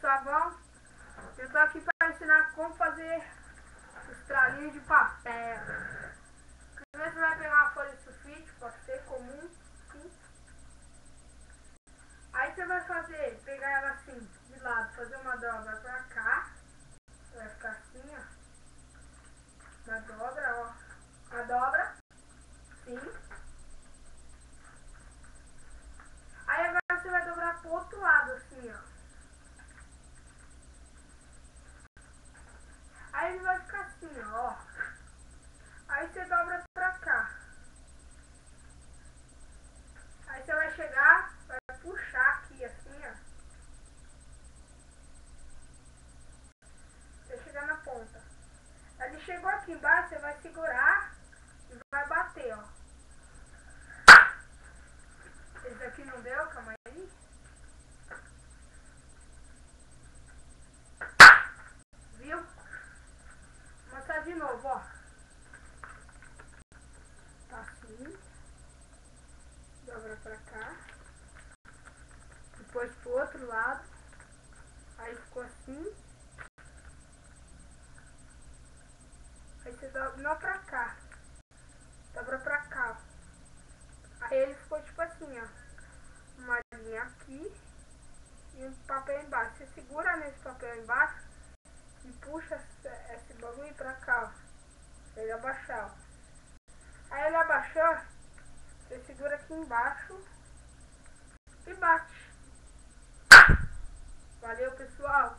suavão? Eu tô aqui para ensinar como fazer estralinho de papel. Primeiro você vai pegar uma folha de sulfite, pode ser comum, sim. Aí você vai pegar ela assim, de lado, fazer uma dobra pra cá. Vai ficar assim, ó. Uma dobra, ó. Uma dobra, sim. Aí agora você vai dobrar pro outro lado, assim, ó. Aí ele vai ficar assim, ó. Aí você dobra pra cá. Aí você vai chegar, vai puxar aqui, assim, ó. Você chegar na ponta. Ele chegou aqui embaixo, você vai segurar e vai bater, ó. Esse aqui não deu, calma aí. Viu? Vou mostrar de novo, ó. Tá assim. Dobra pra cá. Depois pro outro lado. Aí ficou assim. Aí você dobra não pra cá. Dobra pra cá, ó. Aí ele ficou tipo assim, ó. Uma linha aqui e um papel embaixo. Você segura nesse papel embaixo e puxa esse bagulho pra cá, ó. Pra ele abaixar, ó. Aí ele abaixou, você segura aqui embaixo e bate. Valeu, pessoal!